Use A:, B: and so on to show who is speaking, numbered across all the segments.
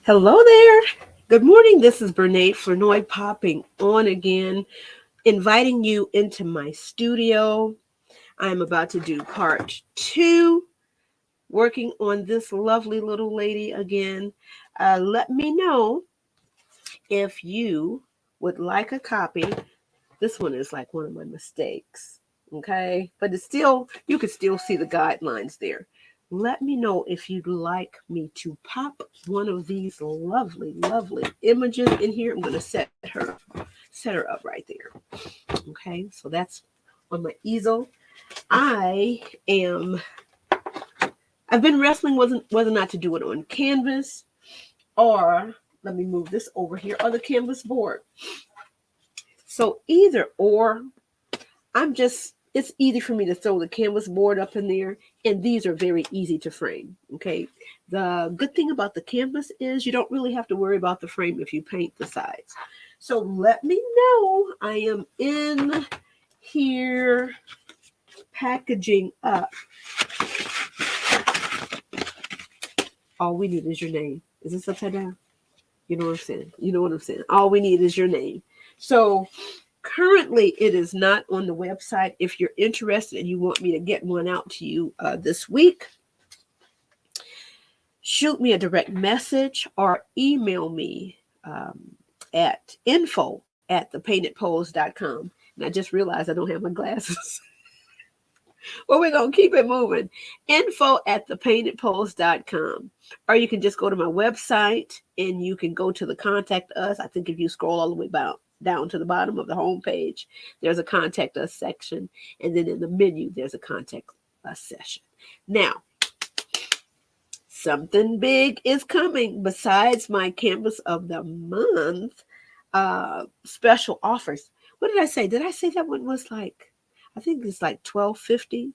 A: Hello there. Good morning. This is Bernae Flournoy popping on again, inviting you into my studio. I'm about to do part two, working on this lovely little lady again. Let me know if you would like a copy. This one is like one of my mistakes, okay? But it's still, you can still see the guidelines there. Let me know if you'd like me to pop one of these lovely, lovely images in here. I'm going to set her up right there. Okay, so that's on my easel. I am. I've been wrestling whether or not to do it on canvas or let me move this over here on the canvas board. So either or, it's easy for me to throw the canvas board up in there, and these are very easy to frame. Okay. The good thing about the canvas is you don't really have to worry about the frame if you paint the sides. So let me know. I am in here packaging up. All we need is your name. Is this upside down? You know what I'm saying? You know what I'm saying? All we need is your name. So currently, it is not on the website. If you're interested and you want me to get one out to you this week, shoot me a direct message or email me at info@thepaintedpoles.com. And I just realized I don't have my glasses. Well, we're going to keep it moving. Info@thepaintedpoles.com. Or you can just go to my website and you can go to the contact us. I think if you scroll all the way down to the bottom of the home page, there's a contact us section. And then in the menu, there's a contact us section. Now, something big is coming besides my Canvas of the Month special offers. What did I say? Did I say that one was like, I think it's like $12.50.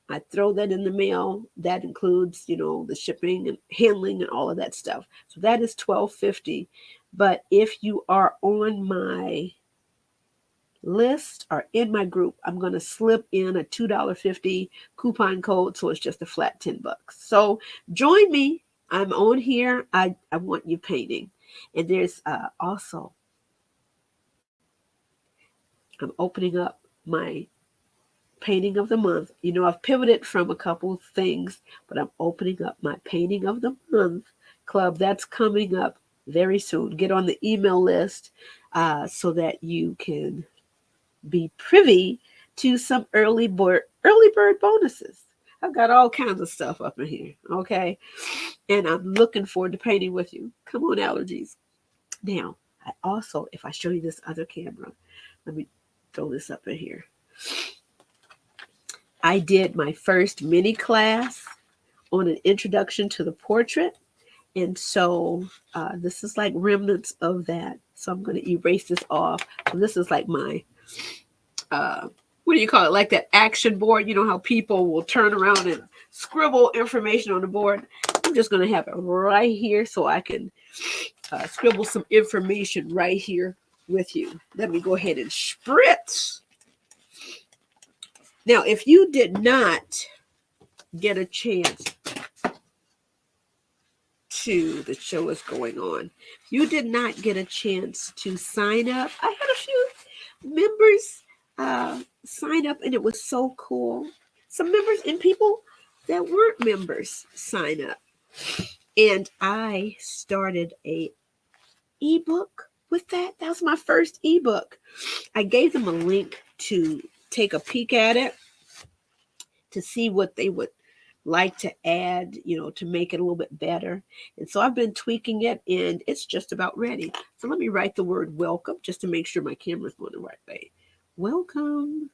A: I throw that in the mail. That includes, the shipping and handling and all of that stuff. So that is $12.50. But if you are on my list or in my group, I'm going to slip in a $2.50 coupon code. So it's just a flat $10. So join me. I'm on here. I want you painting. And there's also, I'm opening up my painting of the month. I've pivoted from a couple things, but I'm opening up my painting of the month club. That's coming up very soon. Get on the email list so that you can be privy to some early bird bonuses. I've got all kinds of stuff up in here, okay? And I'm looking forward to painting with you. Come on, allergies. Now, I also, if I show you this other camera, let me throw this up in here. I did my first mini class on an introduction to the portrait. And so this is like remnants of that. So I'm going to erase this off. So this is like my, what do you call it? Like that action board. You know how people will turn around and scribble information on the board. I'm just going to have it right here so I can scribble some information right here with you. Let me go ahead and spritz. Now, if you did not get a chance to, the show is going on, you did not get a chance to sign up. I had a few members sign up, and it was so cool. Some members and people that weren't members sign up, and I started a ebook with that. That was my first ebook. I gave them a link to take a peek at it to see what they would like to add, to make it a little bit better. And so I've been tweaking it and it's just about ready. So let me write the word welcome just to make sure my camera's going the right way. Welcome.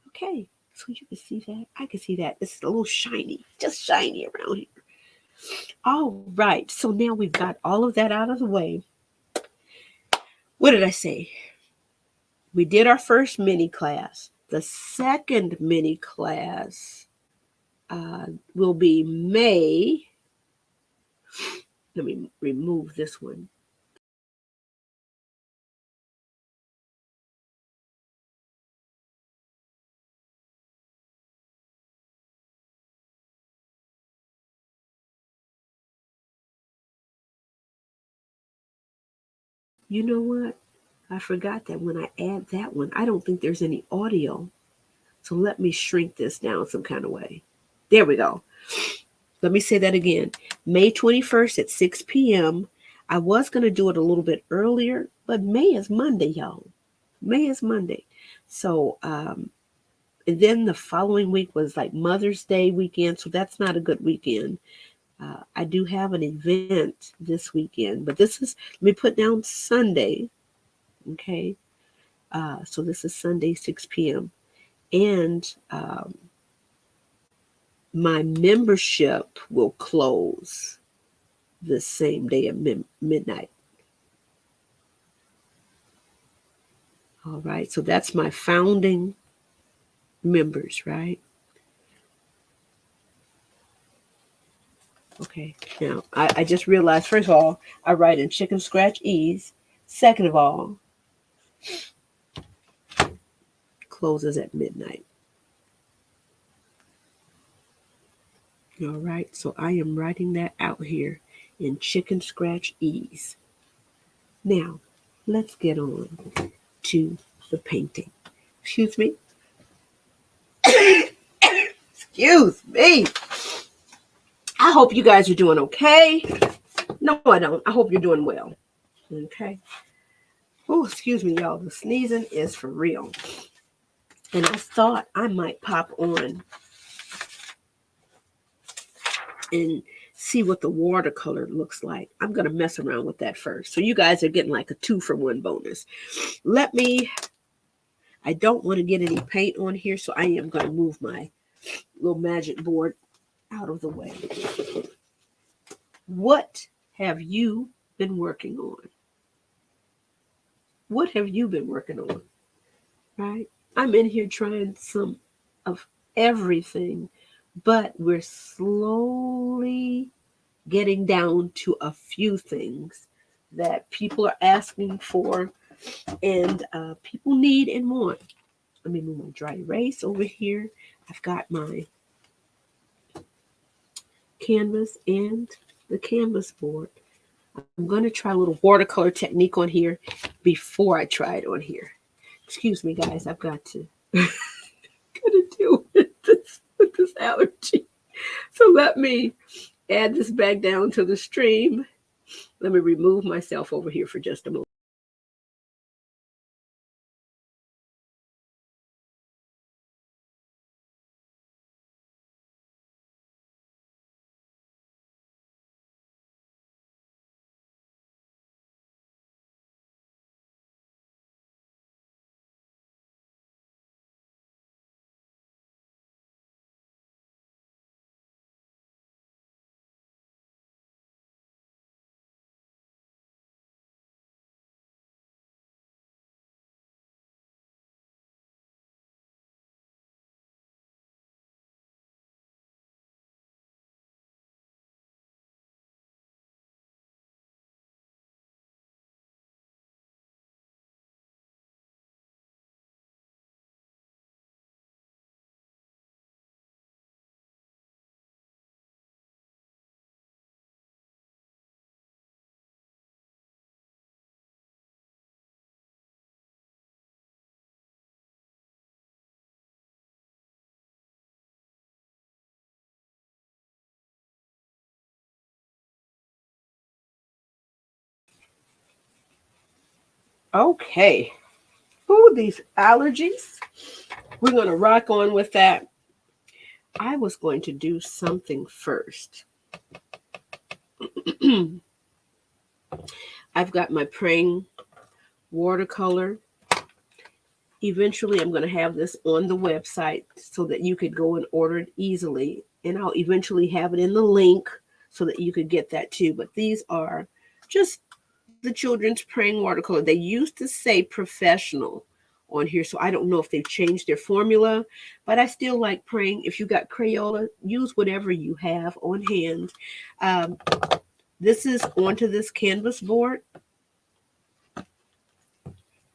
A: Okay. So you can see that. I can see that. It's a little shiny, just shiny around here. All right. So now we've got all of that out of the way. What did I say? We did our first mini class. The second mini class will be May. Let me remove this one. You know what? I forgot that when I add that one, I don't think there's any audio. So let me shrink this down some kind of way. There we go. Let me say that again. May 21st at 6 p.m. I was going to do it a little bit earlier, but May is Monday, y'all. May is Monday. So, and then the following week was like Mother's Day weekend. So that's not a good weekend. I do have an event this weekend, but this is, let me put down Sunday. Okay. So this is Sunday, 6 p.m. And my membership will close the same day at midnight. All right. So that's my founding members, right? Okay. Now, I just realized, first of all, I write in Chicken Scratch Ease. Second of all, closes at midnight. All right. So I am writing that out here in Chicken Scratch Ease. Now, let's get on to the painting. Excuse me. Excuse me. I hope you guys are doing okay. No, I don't. I hope you're doing well. Okay. Oh, excuse me, y'all. The sneezing is for real. And I thought I might pop on and see what the watercolor looks like. I'm going to mess around with that first. So you guys are getting like a 2-for-1 bonus. I don't want to get any paint on here, so I am going to move my little magic board out of the way. What have you been working on? What have you been working on? Right? I'm in here trying some of everything, but we're slowly getting down to a few things that people are asking for and people need and want. Let me move my dry erase over here. I've got my canvas and the canvas board. I'm going to try a little watercolor technique on here before I try it on here. Excuse me, guys. I've got to deal with this allergy. So let me add this back down to the stream. Let me remove myself over here for just a moment. Okay. Ooh, these allergies. We're going to rock on with that. I was going to do something first. I've got my praying watercolor. Eventually, I'm going to have this on the website so that you could go and order it easily. And I'll eventually have it in the link so that you could get that too. But these are just the children's praying watercolor. They used to say professional on here, so I don't know if they've changed their formula, but I still like praying. If you got Crayola, use whatever you have on hand. This is onto this canvas board.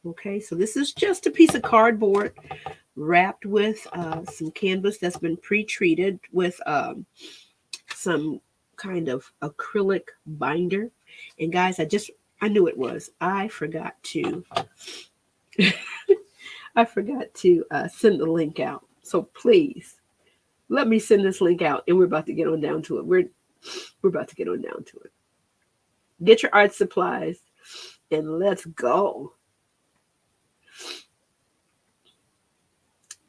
A: Okay, so this is just a piece of cardboard wrapped with some canvas that's been pre-treated with some kind of acrylic binder. And guys, I just I knew it was. I forgot to I forgot to send the link out. So please let me send this link out, and we're about to get on down to it. We're about to get on down to it. Get your art supplies and let's go.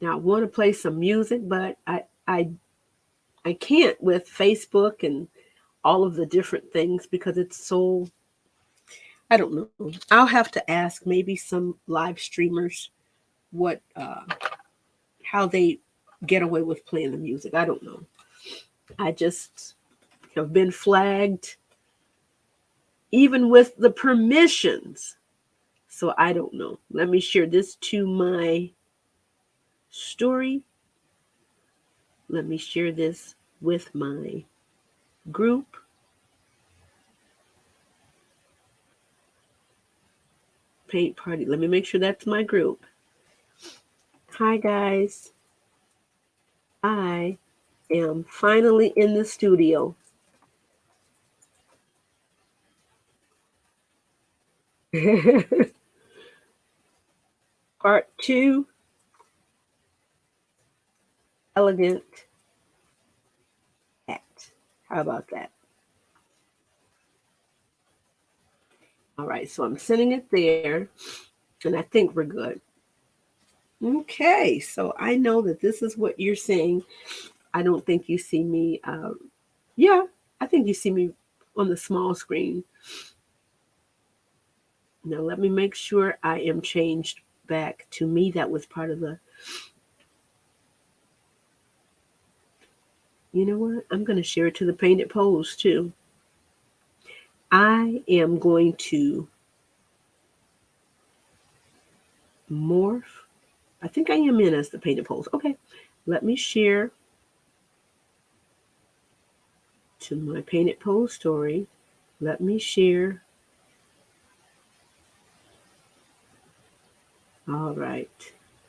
A: Now I want to play some music, but I can't with Facebook and all of the different things because it's so, I don't know. I'll have to ask maybe some live streamers what how they get away with playing the music. I don't know. I just have been flagged even with the permissions. So I don't know. Let me share this to my story. Let me share this with my group. Paint party. Let me make sure that's my group. Hi, guys. I am finally in the studio. Part 2, Elegant Hat. How about that? All right, so I'm sending it there, and I think we're good. Okay, so I know that this is what you're saying. I don't think you see me. Yeah, I think you see me on the small screen. Now let me make sure I am changed back to me. That was part of the, you know what? I'm going to share it to the Painted Pose too. I am going to morph. I think I am in as the Painted Pose. Okay, let me share to my Painted Pose story. Let me share. All right.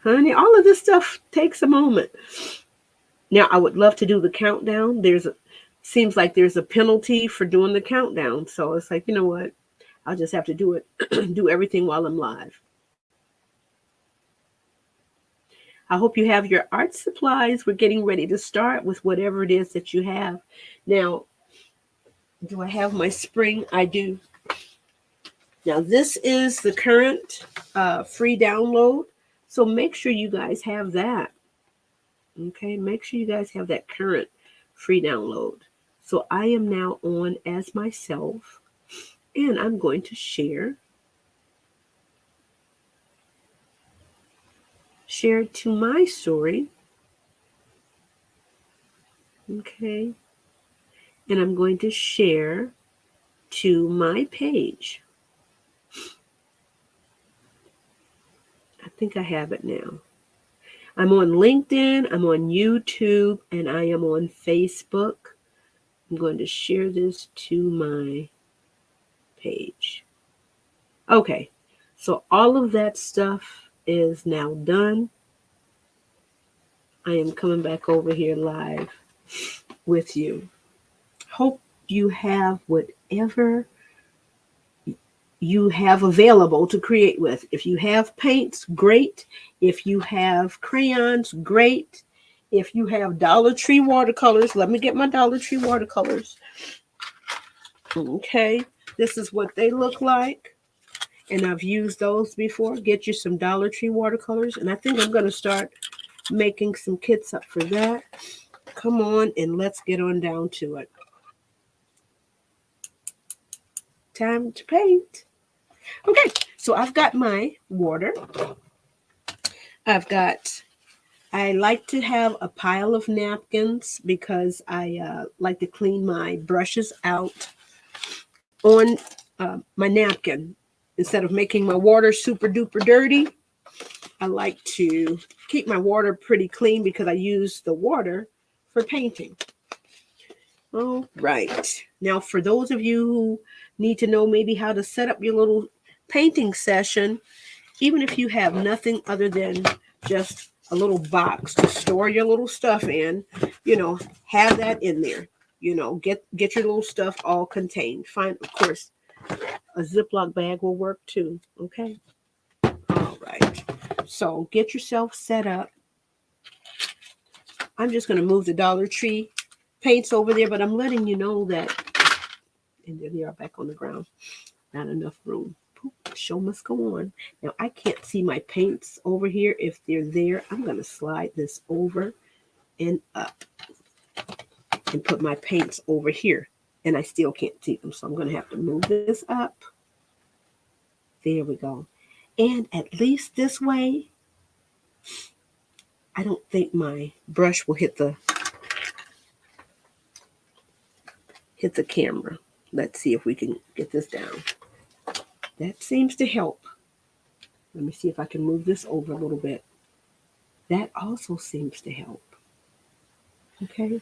A: Honey, all of this stuff takes a moment. Now, I would love to do the countdown. Seems like there's a penalty for doing the countdown. So it's like, you know what? I'll just have to do it, do everything while I'm live. I hope you have your art supplies. We're getting ready to start with whatever it is that you have. Now, do I have my spring? I do. Now, this is the current free download. So make sure you guys have that. Okay, make sure you guys have that current free download. So I am now on as myself, and I'm going to share to my story. Okay, and I'm going to share to my page. I think I have it now. I'm on LinkedIn, I'm on YouTube, and I am on Facebook. I'm going to share this to my page. Okay, so all of that stuff is now done. I am coming back over here live with you. Hope you have whatever you have available to create with. If you have paints, great. If you have crayons, great. If you have Dollar Tree watercolors, let me get my Dollar Tree watercolors. Okay, this is what they look like. And I've used those before. Get you some Dollar Tree watercolors. And I think I'm going to start making some kits up for that. Come on and let's get on down to it. Time to paint. Okay, so I've got my water. I like to have a pile of napkins because I like to clean my brushes out on my napkin. Instead of making my water super duper dirty, I like to keep my water pretty clean because I use the water for painting. All right. Now, for those of you who need to know maybe how to set up your little painting session, even if you have nothing other than just a little box to store your little stuff in, have that in there. Get your little stuff all contained. Of course, A Ziploc bag will work too. Okay. All right. So get yourself set up. I'm just going to move the Dollar Tree paints over there, but I'm letting you know that, and there they are back on the ground. Not enough room. Show must go on. Now I can't see my paints over here. If they're there, I'm going to slide this over and up and put my paints over here. And I still can't see them, so I'm going to have to move this up. There we go. And at least this way, I don't think my brush will hit the camera. Let's see if we can get this down. That seems to help. Let me see if I can move this over a little bit. That also seems to help. Okay.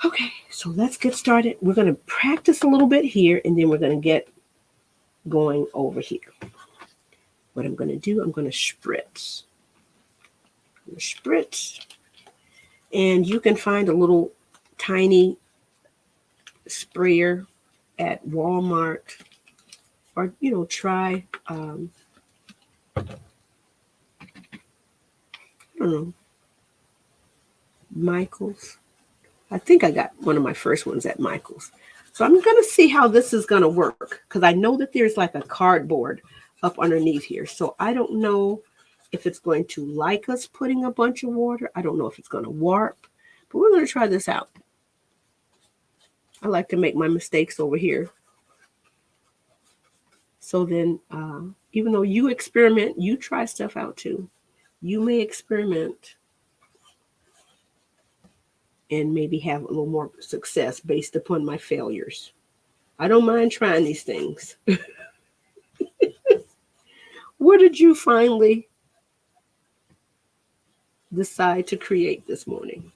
A: Okay, so let's get started. We're going to practice a little bit here, and then we're going to get going over here. What I'm going to do, I'm going to spritz. Spritz. And you can find a little tiny sprayer at Walmart, or try I don't know, Michael's. I think I got one of my first ones at Michael's. So I'm going to see how this is going to work, because I know that there's like a cardboard up underneath here. So I don't know if it's going to like us putting a bunch of water. I don't know if it's going to warp, but we're going to try this out. I like to make my mistakes over here. So then, even though you experiment, you try stuff out too. You may experiment and maybe have a little more success based upon my failures. I don't mind trying these things. What did you finally decide to create this morning?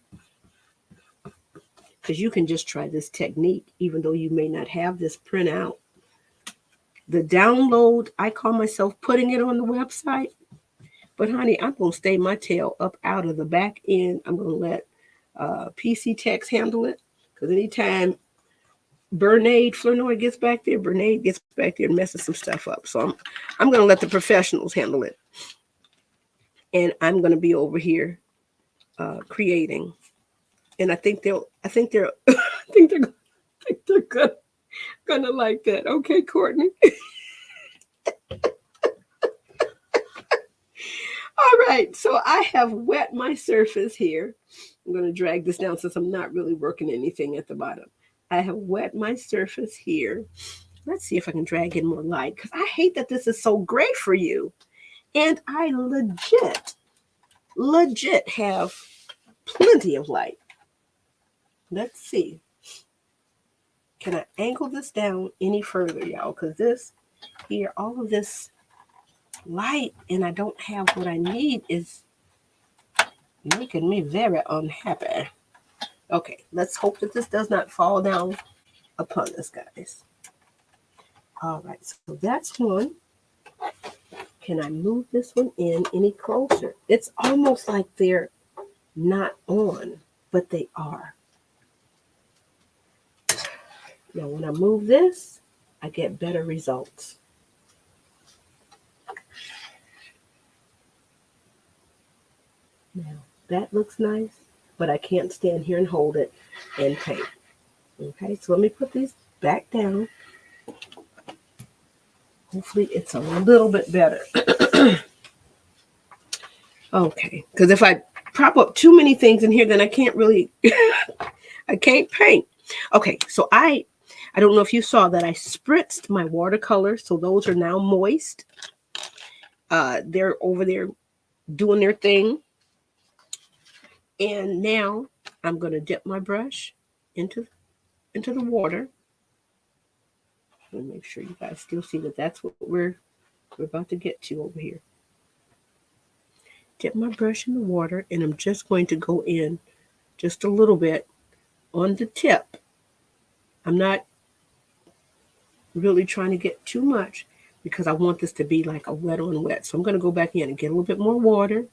A: Because you can just try this technique, even though you may not have this printout. The download, I call myself putting it on the website. But honey, I'm going to stay my tail up out of the back end. I'm going to let PC Text handle it. Because anytime Bernade Flournoy gets back there and messes some stuff up. So I'm going to let the professionals handle it. And I'm going to be over here creating. And I think they're gonna like that. Okay, Courtney. All right, so I have wet my surface here. I'm going to drag this down since I'm not really working anything at the bottom. I have wet my surface here. Let's see if I can drag in more light, because I hate that this is so gray for you. And I legit have plenty of light. Let's see. Can I angle this down any further, y'all? Because this here, all of this light, and I don't have what I need, is making me very unhappy. Okay, let's hope that this does not fall down upon us, guys. All right, so that's one. Can I move this one in any closer? It's almost like they're not on, but they are. Now, when I move this, I get better results. Now, that looks nice, but I can't stand here and hold it and paint. Okay, so let me put these back down. Hopefully it's a little bit better. Okay, because if I prop up too many things in here, then I can't really, I can't paint. Okay, so I don't know if you saw that I spritzed my watercolors, so those are now moist. They're over there doing their thing. And now I'm going to dip my brush into the water. Let me make sure you guys still see that that's what we're about to get to over here. Dip my brush in the water, and I'm just going to go in just a little bit on the tip. I'm not really trying to get too much because I want this to be like a wet on wet. So I'm going to go back in and get a little bit more water.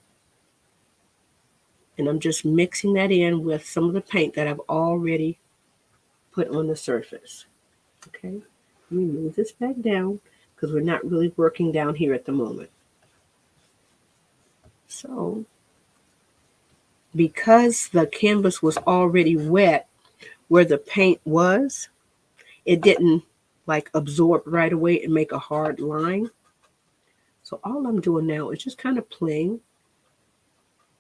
A: And I'm just mixing that in with some of the paint that I've already put on the surface. Okay. Let me move this back down because we're not really working down here at the moment. So because the canvas was already wet where the paint was, it didn't like absorb right away and make a hard line. So all I'm doing now is just kind of playing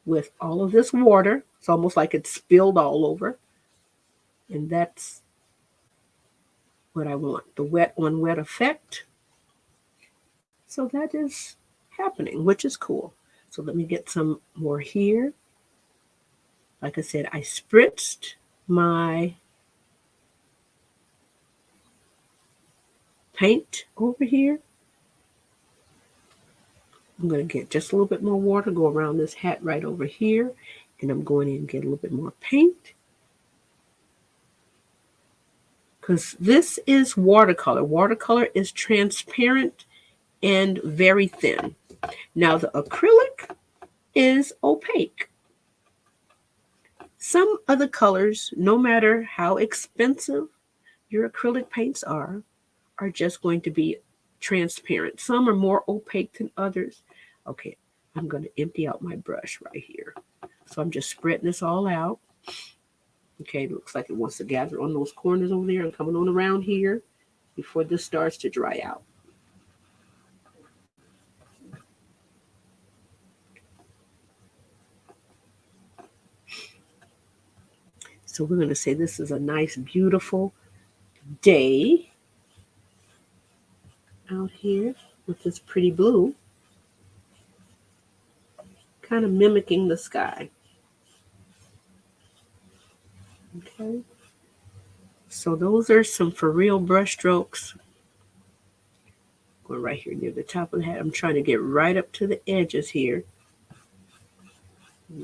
A: with all of this water. It's almost like it's spilled all over. And that's what I want, the wet on wet effect. So that is happening, which is cool. So let me get some more here. Like I said, I spritzed my paint over here. I'm going to get just a little bit more water, go around this hat right over here, and I'm going in and get a little bit more paint. Because this is watercolor. Watercolor is transparent and very thin. Now the acrylic is opaque. Some other colors, no matter how expensive your acrylic paints are just going to be transparent. Some are more opaque than others. Okay, I'm going to empty out my brush right here. So I'm just spreading this all out. Okay, it looks like it wants to gather on those corners over there and coming on around here before this starts to dry out. So we're going to say this is a nice, beautiful day out here with this pretty blue, kind of mimicking the sky. Okay. So those are some for real brush strokes. Going right here near the top of the hat. I'm trying to get right up to the edges here.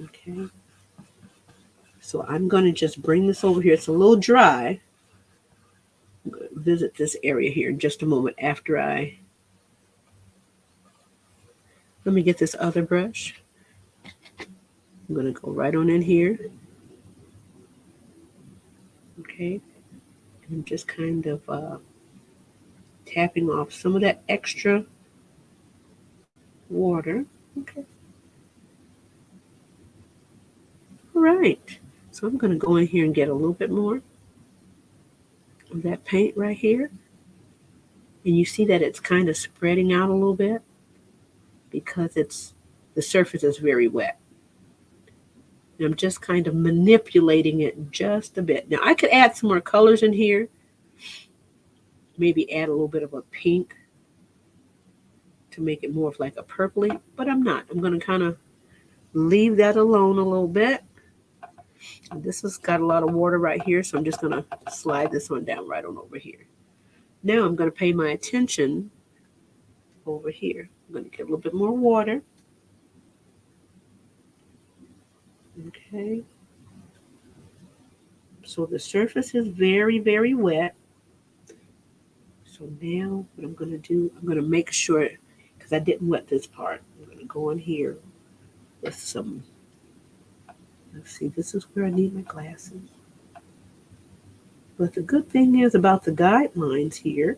A: Okay. So I'm going to just bring this over here. It's a little dry. I'm going to visit this area here in just a moment after let me get this other brush. I'm going to go right on in here. Okay. And just kind of tapping off some of that extra water. Okay. All right. So I'm going to go in here and get a little bit more of that paint right here. And you see that it's kind of spreading out a little bit because the surface is very wet. And I'm just kind of manipulating it just a bit. Now I could add some more colors in here. Maybe add a little bit of a pink to make it more of like a purpley, but I'm not. I'm going to kind of leave that alone a little bit. And this has got a lot of water right here, so I'm just going to slide this one down right on over here. Now I'm going to pay my attention over here. I'm going to get a little bit more water. Okay. So the surface is very, very wet. So now what I'm going to do, I'm going to make sure, because I didn't wet this part, I'm going to go in here with some, let's see, this is where I need my glasses. But the good thing is about the guidelines here,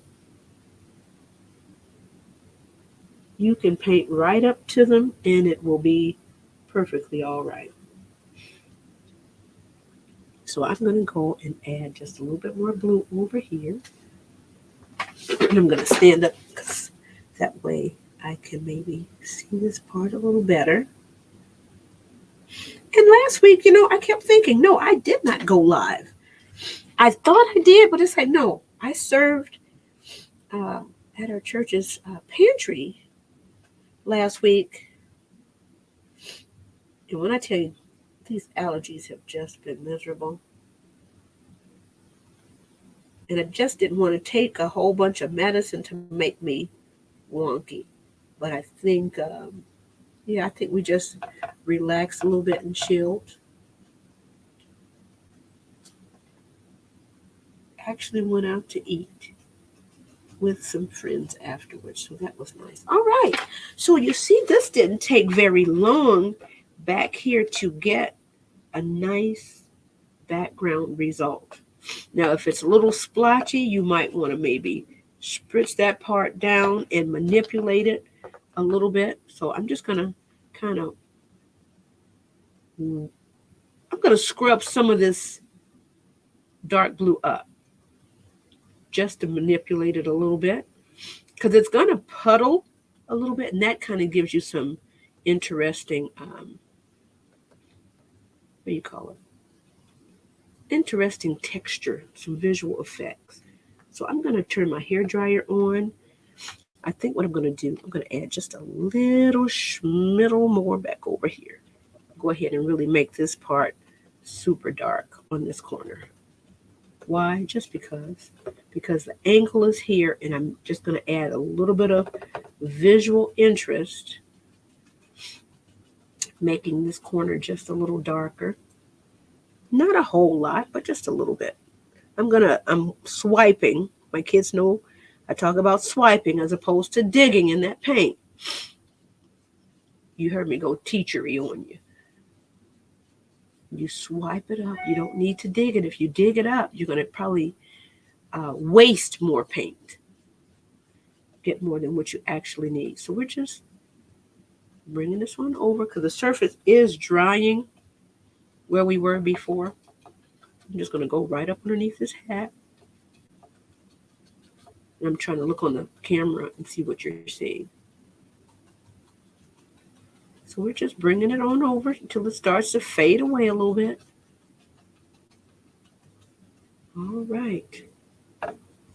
A: you can paint right up to them and it will be perfectly all right. So I'm going to go and add just a little bit more blue over here. And I'm going to stand up because that way I can maybe see this part a little better. And last week, I kept thinking, no, I did not go live. I thought I did, but it's like, no, I served at our church's pantry last week. And when I tell you, these allergies have just been miserable. And I just didn't want to take a whole bunch of medicine to make me wonky. But I think, I think we just relaxed a little bit and chilled. Actually went out to eat with some friends afterwards, so that was nice. All right, so you see this didn't take very long back here to get a nice background result. Now if it's a little splotchy, you might want to maybe spritz that part down and manipulate it a little bit. So I'm just going to kind of, I'm going to scrub some of this dark blue up just to manipulate it a little bit because it's going to puddle a little bit, and that kind of gives you some interesting, what do you call it? Interesting texture, some visual effects. So I'm going to turn my hair dryer on. I think what I'm going to do, I'm going to add just a little schmiddle more back over here. Go ahead and really make this part super dark on this corner. Why? Just because the angle is here, and I'm just going to add a little bit of visual interest, making this corner just a little darker. Not a whole lot, but just a little bit. I'm swiping. My kids know I talk about swiping as opposed to digging in that paint. You heard me go teachery on you. You swipe it up. You don't need to dig it. If you dig it up, you're going to probably waste more paint. Get more than what you actually need. So we're just bringing this one over because the surface is drying where we were before. I'm just going to go right up underneath this hat. I'm trying to look on the camera and see what you're seeing. So we're just bringing it on over until it starts to fade away a little bit. All right.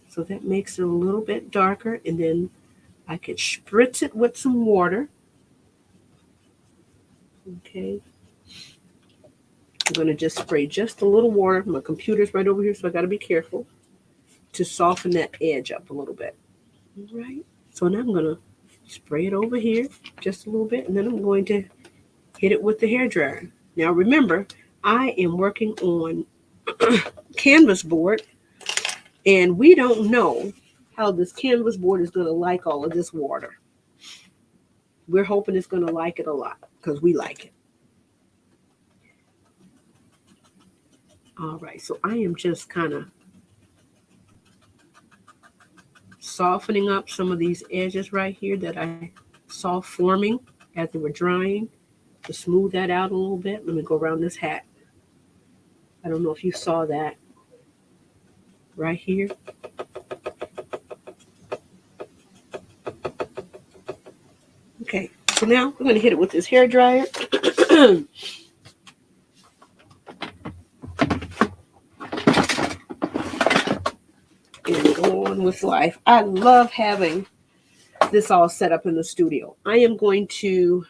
A: So that makes it a little bit darker, and then I could spritz it with some water. Okay. I'm going to just spray just a little water. My computer's right over here, so I got to be careful to soften that edge up a little bit. All right. So now I'm going to spray it over here just a little bit, and then I'm going to hit it with the hairdryer. Now remember, I am working on canvas board, and we don't know how this canvas board is going to like all of this water. We're hoping it's going to like it a lot because we like it. All right, so I am just kind of softening up some of these edges right here that I saw forming as they were drying to smooth that out a little bit. Let me go around this hat. I don't know if you saw that right here. Okay, so now we're going to hit it with this hair dryer. And go on with life. I love having this all set up in the studio. I'm going to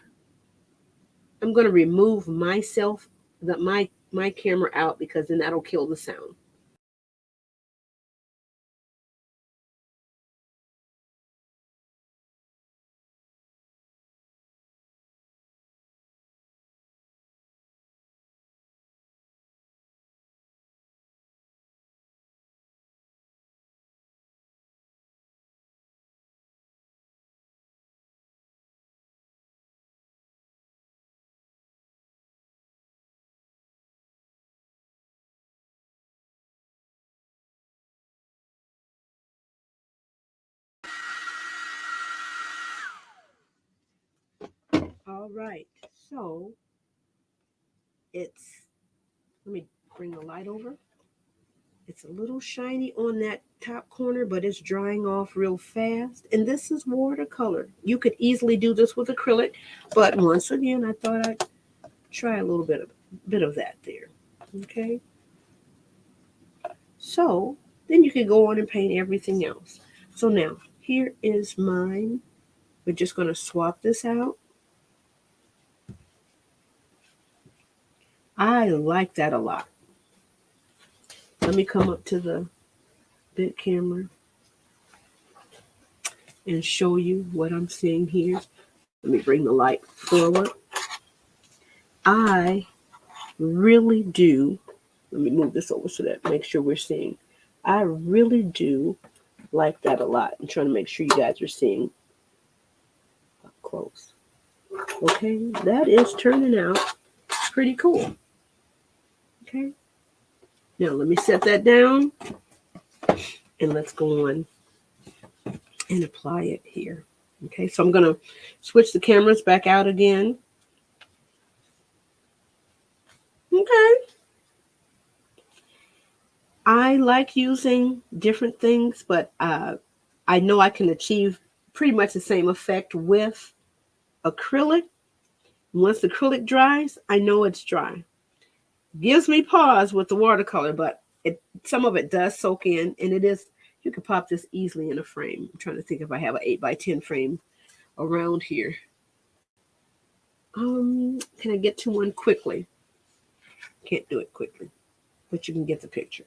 A: remove myself, my camera out, because then that'll kill the sound. All right, so let me bring the light over. It's a little shiny on that top corner, but it's drying off real fast. And this is watercolor. You could easily do this with acrylic, but once again, I thought I'd try a little bit of that there. Okay. So then you can go on and paint everything else. So now here is mine. We're just going to swap this out. I like that a lot. Let me come up to the big camera and show you what I'm seeing here. Let me bring the light forward. I really do. Let me move this over so that make sure we're seeing. I really do like that a lot. I'm trying to make sure you guys are seeing up close. Okay, that is turning out pretty cool. Okay, now let me set that down and let's go on and apply it here. Okay, so I'm going to switch the cameras back out again. Okay. I like using different things, but I know I can achieve pretty much the same effect with acrylic. Once the acrylic dries, I know it's dry. Gives me pause with the watercolor, but some of it does soak in, and it is, you can pop this easily in a frame. I'm trying to think if I have an 8x10 frame around here. Can I get to one quickly? Can't do it quickly, but you can get the picture.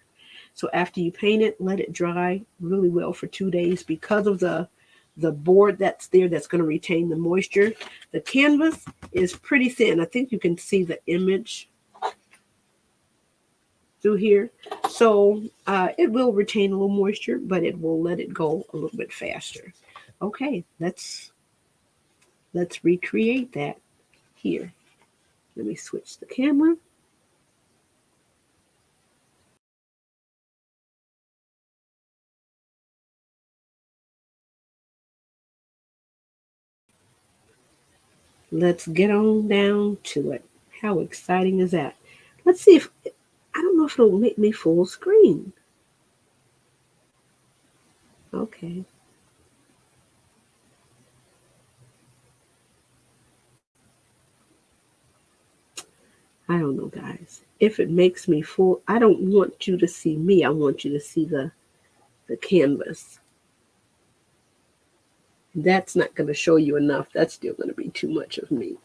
A: So after you paint it, let it dry really well for 2 days because of the board that's there that's going to retain the moisture. The canvas is pretty thin. I think you can see the image through here. So it will retain a little moisture, but it will let it go a little bit faster. Okay, let's recreate that here. Let me switch the camera. Let's get on down to it. How exciting is that? Let's see if, I don't know if it'll make me full screen. Okay. I don't know, guys. If it makes me full, I don't want you to see me. I want you to see the canvas. That's not going to show you enough. That's still going to be too much of me.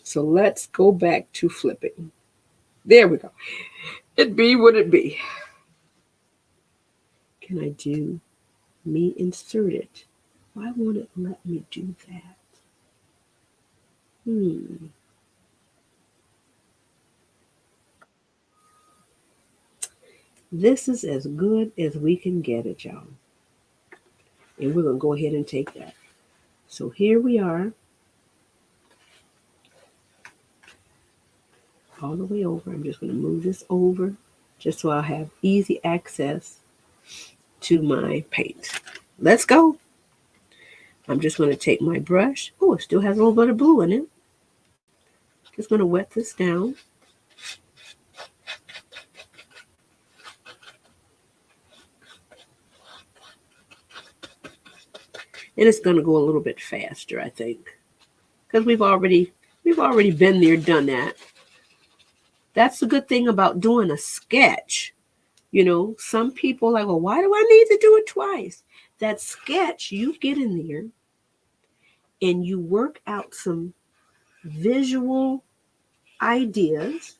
A: So let's go back to flipping. There we go. It be what it be. Can I do me insert it? Why won't it let me do that? This is as good as we can get it, y'all. And we're going to go ahead and take that. So here we are. All the way over. I'm just going to move this over just so I'll have easy access to my paint. Let's go. I'm just going to take my brush. Oh, it still has a little bit of blue in it. Just going to wet this down. And it's going to go a little bit faster, I think, because we've already been there, done that. That's the good thing about doing a sketch. You know, some people are like, well, why do I need to do it twice? That sketch, you get in there and you work out some visual ideas,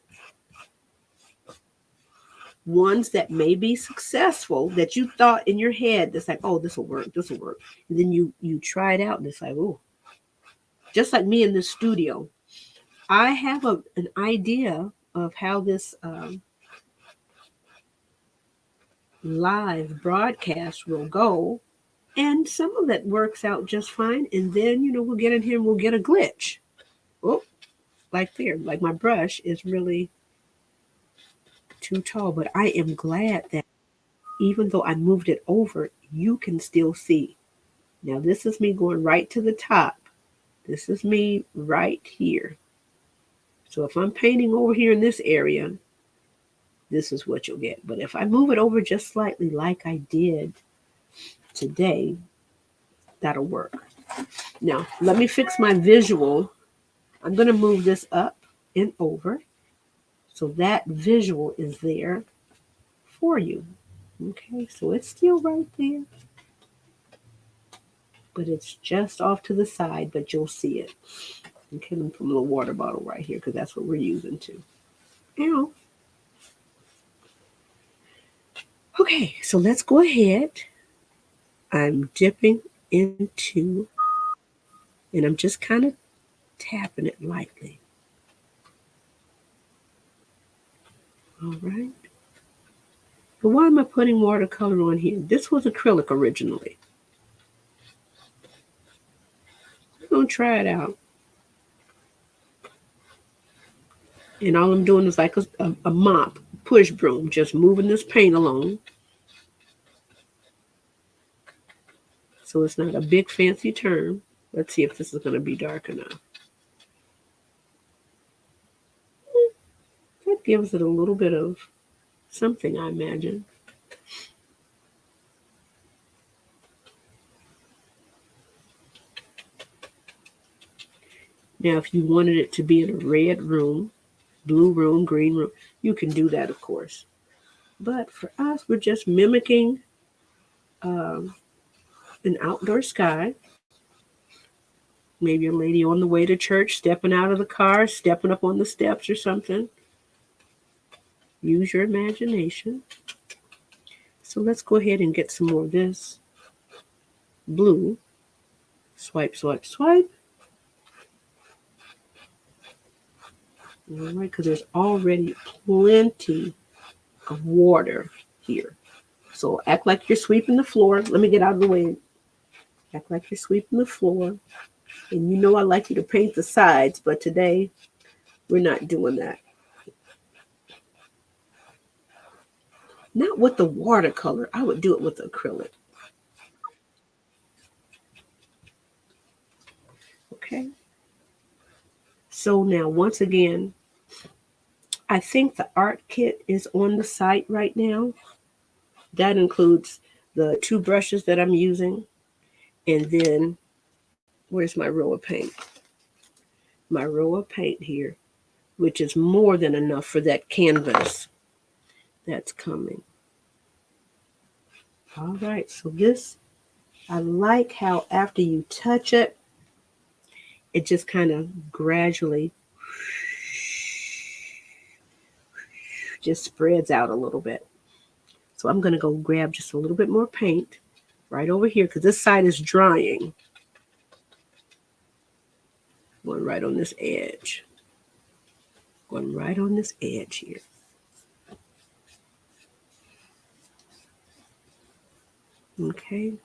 A: ones that may be successful that you thought in your head that's like, oh, this will work. And then you try it out and it's like, oh, just like me in the studio. I have an idea of how this live broadcast will go. And some of it works out just fine. And then, we'll get in here and we'll get a glitch. Oh, like there. Like my brush is really too tall. But I am glad that even though I moved it over, you can still see. Now, this is me going right to the top. This is me right here. So if I'm painting over here in this area, this is what you'll get. But if I move it over just slightly like I did today, that'll work. Now, let me fix my visual. I'm going to move this up and over so that visual is there for you. Okay, so it's still right there, but it's just off to the side, but you'll see it. Okay, let me put a little water bottle right here because that's what we're using too. Okay, so let's go ahead. I'm dipping into, and I'm just kind of tapping it lightly. All right. But why am I putting watercolor on here? This was acrylic originally. I'm going to try it out. And all I'm doing is like a mop, push broom, just moving this paint along. so it's not a big fancy term. Let's see if this is going to be dark enough. That gives it a little bit of something, I imagine. Now, if you wanted it to be in a red room, blue room, green room, you can do that, of course. But for us, we're just mimicking an outdoor sky. Maybe a lady on the way to church, stepping out of the car, stepping up on the steps or something. Use your imagination. So let's go ahead and get some more of this blue. Swipe, swipe, swipe. All right, because there's already plenty of water here. So act like you're sweeping the floor. Let me get out of the way. Act like you're sweeping the floor. And you know I like you to paint the sides, but today we're not doing that. Not with the watercolor. I would do it with acrylic. Okay. So now, once again, I think the art kit is on the site right now. That includes the 2 brushes that I'm using. And then, where's my row of paint? My row of paint here, which is more than enough for that canvas that's coming. All right, so this, I like how after you touch it, it just kind of gradually just spreads out a little bit. So I'm going to go grab just a little bit more paint right over here because this side is drying. Going right on this edge. Going right on this edge here. Okay. I'm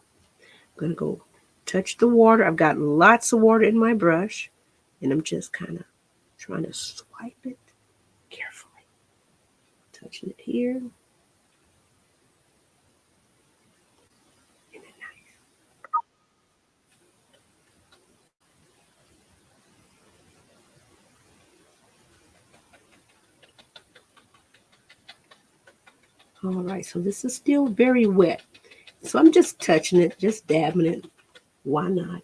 A: going to go touch the water. I've got lots of water in my brush, and I'm just kind of trying to swipe it carefully. Touching it here. All right, so this is still very wet. So I'm just touching it, just dabbing it. Why not?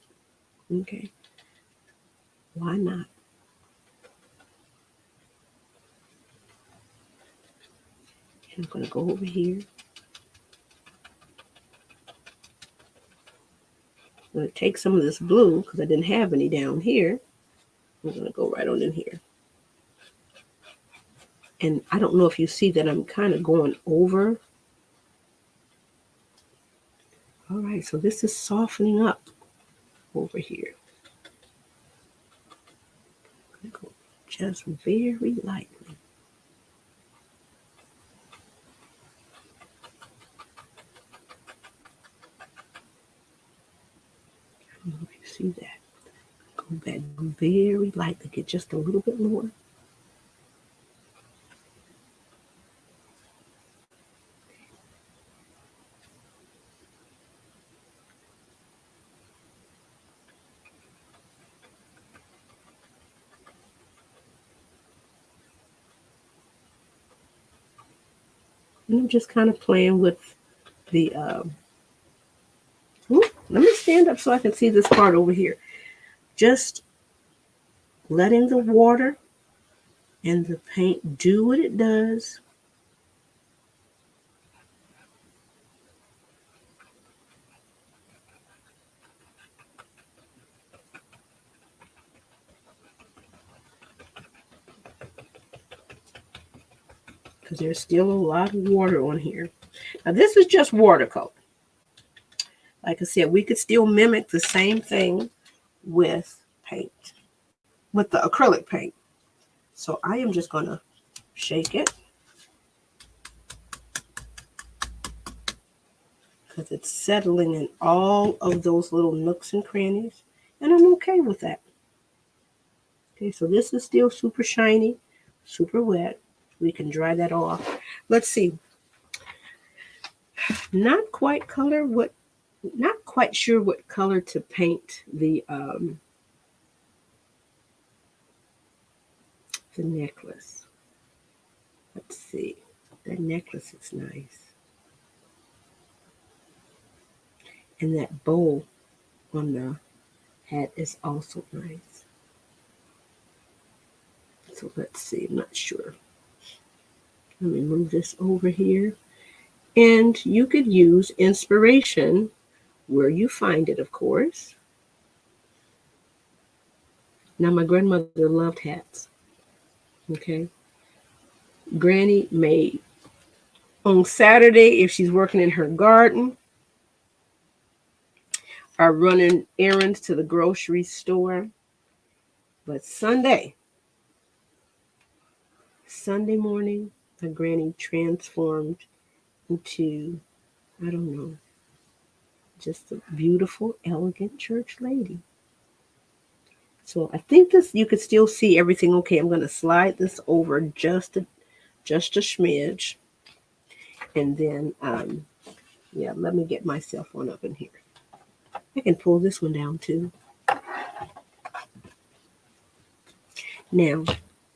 A: Okay. Why not? And I'm going to go over here. I'm going to take some of this blue because I didn't have any down here. I'm going to go right on in here. And I don't know if you see that I'm kind of going over. All right, so this is softening up over here. I'm going to go just very lightly. I don't know if you see that. Go back very lightly, get just a little bit more. And I'm just kind of playing with the, let me stand up so I can see this part over here. Just letting the water and the paint do what it does. Because there's still a lot of water on here. Now this is just watercolor. Like I said, we could still mimic the same thing with paint, with the acrylic paint. So I am just going to shake it because it's settling in all of those little nooks and crannies, and I'm okay with that. Okay, so this is still super shiny, super wet. We can dry that off. Let's see. Not quite color what Not quite sure what color to paint the necklace. Let's see. That necklace is nice. And that bow on the hat is also nice. So let's see. I'm not sure. Let me move this over here. And you could use inspiration where you find it, of course. Now, my grandmother loved hats. Okay. Granny made on Saturday, if she's working in her garden or running errands to the grocery store. But Sunday morning, my granny transformed into, I don't know, just a beautiful, elegant church lady. So I think this you could still see everything okay. I'm going to slide this over just a smidge, and then yeah, let me get my cell phone up in here. I can pull this one down too. Now,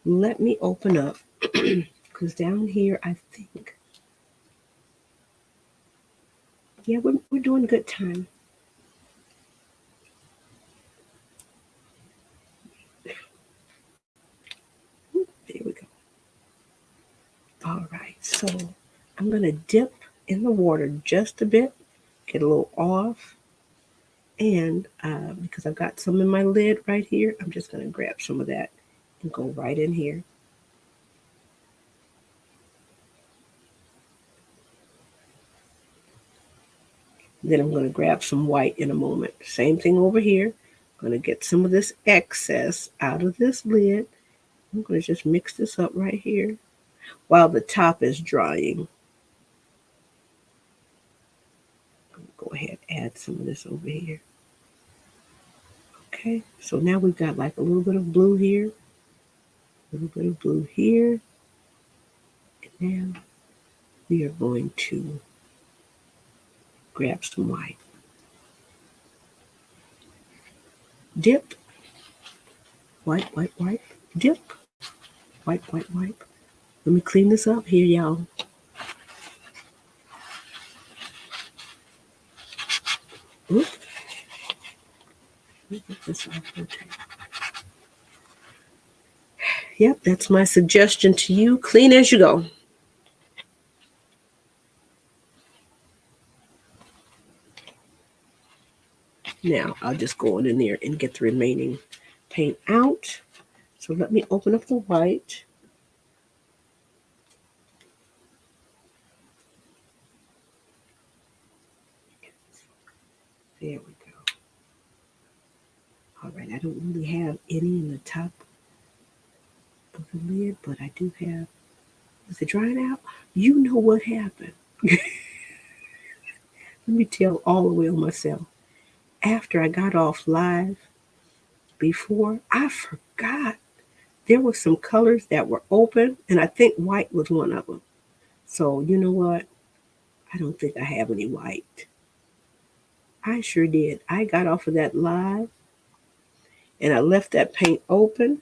A: let me open up because down here I think, yeah, we're doing good time. There we go. All right, so I'm going to dip in the water just a bit, get a little off, and because I've got some in my lid right here, I'm just going to grab some of that and go right in here. Then I'm going to grab some white in a moment. Same thing over here. I'm going to get some of this excess out of this lid. I'm going to just mix this up right here while the top is drying. Go ahead, add some of this over here. Okay, so now we've got like a little bit of blue here, a little bit of blue here. And now we are going to grab some white. Dip, wipe, wipe, wipe, dip, wipe, wipe, wipe. Let me clean this up here, y'all. Oop. Let me get this off. Okay. Yep, that's my suggestion to you. Clean as you go. Now I'll just go in there and get the remaining paint out. So let me open up the white. There we go. All right, I don't really have any in the top of the lid, but I do have. Is it drying out? You know what happened. Let me tell all the way on myself. After I got off live before, I forgot there were some colors that were open, and I think white was one of them. So you know what? I don't think I have any white. I sure did. I got off of that live and I left that paint open.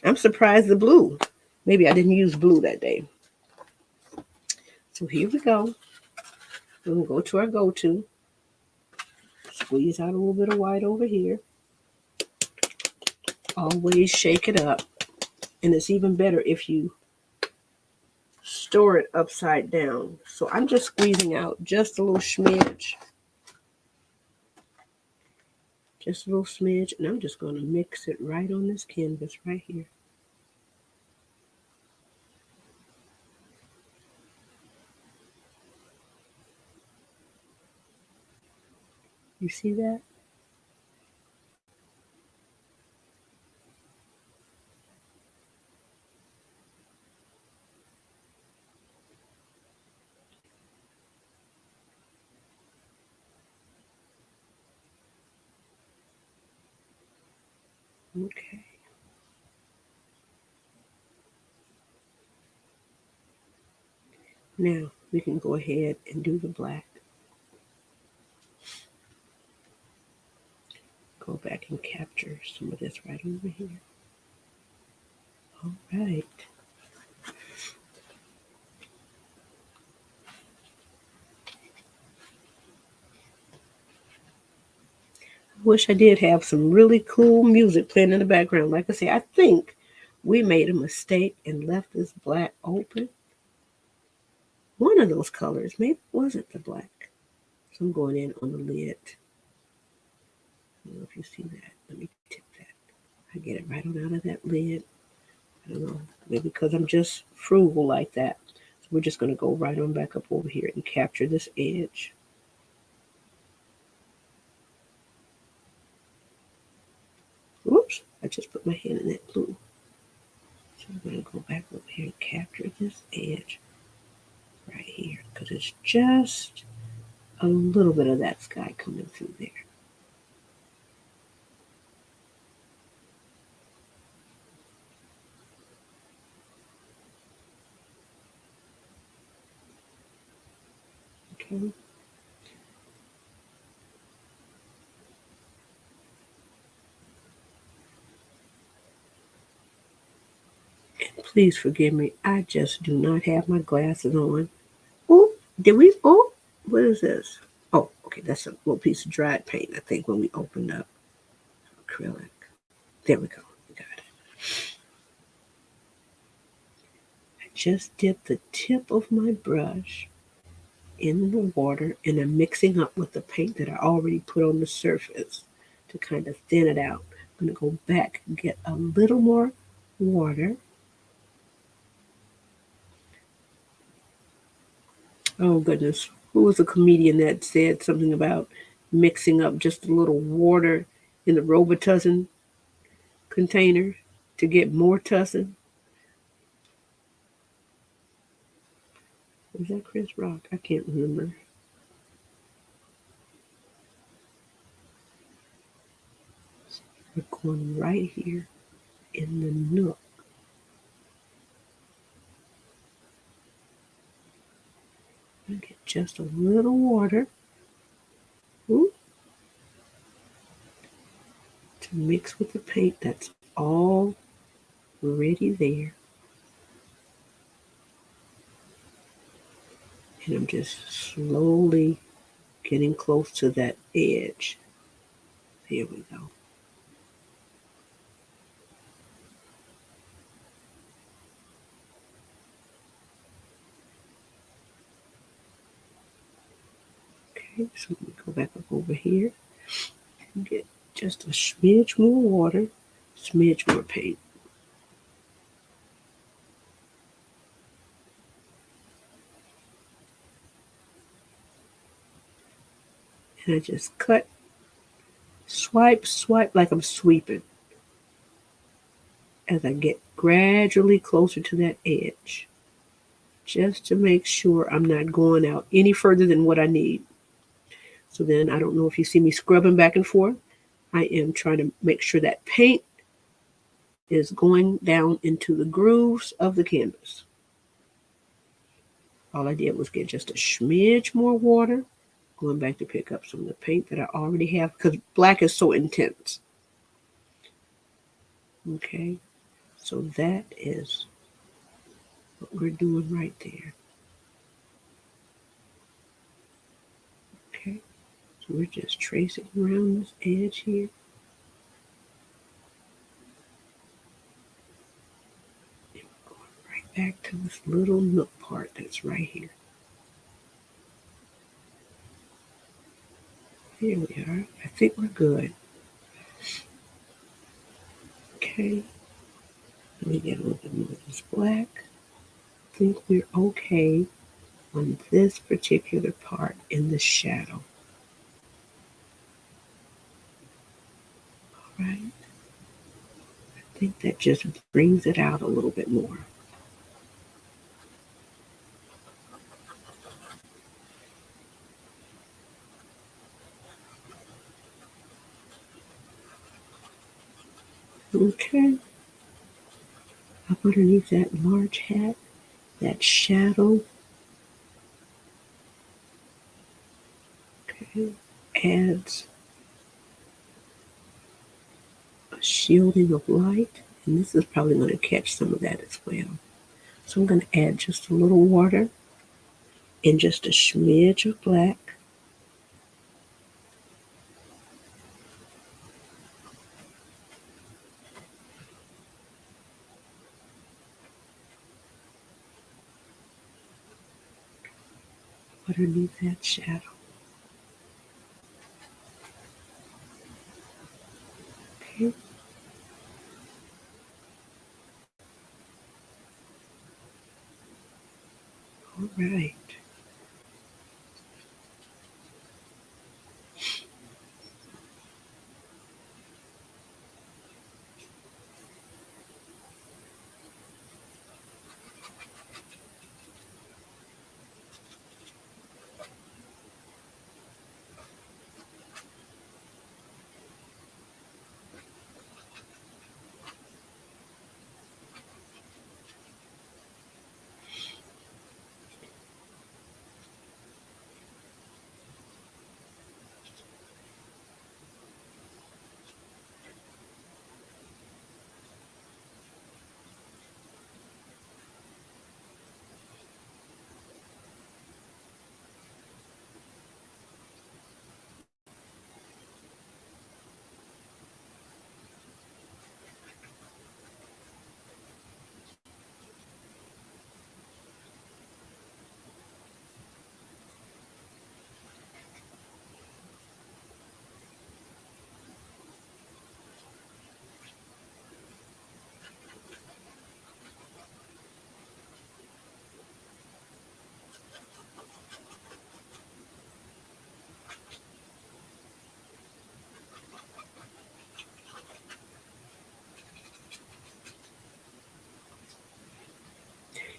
A: I'm surprised the blue. Maybe I didn't use blue that day. So here we go. We're going to go to our go-to. Squeeze out a little bit of white over here. Always shake it up. And it's even better if you store it upside down. So I'm just squeezing out just a little smidge. Just a little smidge. And I'm just going to mix it right on this canvas right here. You see that? Okay. Now we can go ahead and do the black. Go back and capture some of this right over here. All right. I wish I did have some really cool music playing in the background. Like I say, I think we made a mistake and left this black open. One of those colors, maybe it wasn't the black. So I'm going in on the lid. I don't know if you see that. Let me tip that. I get it right on out of that lid. I don't know, maybe because I'm just frugal like that. So we're just going to go right on back up over here and capture this edge. Oops, I just put my hand in that glue. So I'm going to go back over here and capture this edge right here because it's just a little bit of that sky coming through there. Okay. And please forgive me. I just do not have my glasses on. Oh, did we? Oh, what is this? Oh, okay, that's a little piece of dried paint, I think, when we opened up acrylic. There we go. We got it. I just dipped the tip of my brush in the water and I'm mixing up with the paint that I already put on the surface to kind of thin it out. I'm going to go back and get a little more water. Oh, goodness. Who was a comedian that said something about mixing up just a little water in the Robitussin container to get more tussin? Was that Chris Rock? I can't remember. We're going right here in the nook. I get just a little water. Ooh, to mix with the paint that's already there. And I'm just slowly getting close to that edge. There we go. Okay, so let me go back up over here and get just a smidge more water, smidge more paint. And I just cut, swipe, swipe like I'm sweeping as I get gradually closer to that edge, just to make sure I'm not going out any further than what I need. So then I don't know if you see me scrubbing back and forth. I am trying to make sure that paint is going down into the grooves of the canvas. All I did was get just a smidge more water, going back to pick up some of the paint that I already have because black is so intense. Okay, so that is what we're doing right there. Okay, so we're just tracing around this edge here. And we're going right back to this little nook part that's right here. Here we are. I think we're good. Okay, let me get a little bit more of this black. I think we're okay on this particular part in the shadow. All right. I think that just brings it out a little bit more. Okay. Up underneath that large hat, that shadow, okay, adds shielding of light. And this is probably going to catch some of that as well. So I'm going to add just a little water and just a smidge of black. Underneath that shadow. Okay. All right.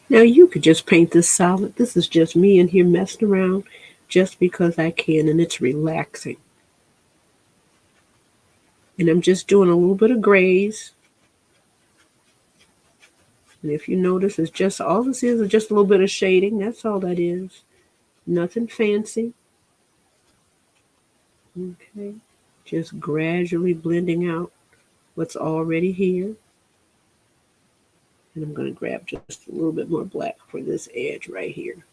A: Now you could just paint this solid. This is just me in here messing around just because I can, and it's relaxing. And I'm just doing a little bit of grays. And if you notice, it's just all this is just a little bit of shading. That's all that is. Nothing fancy. Okay. Just gradually blending out what's already here. And I'm going to grab just a little bit more black for this edge right here.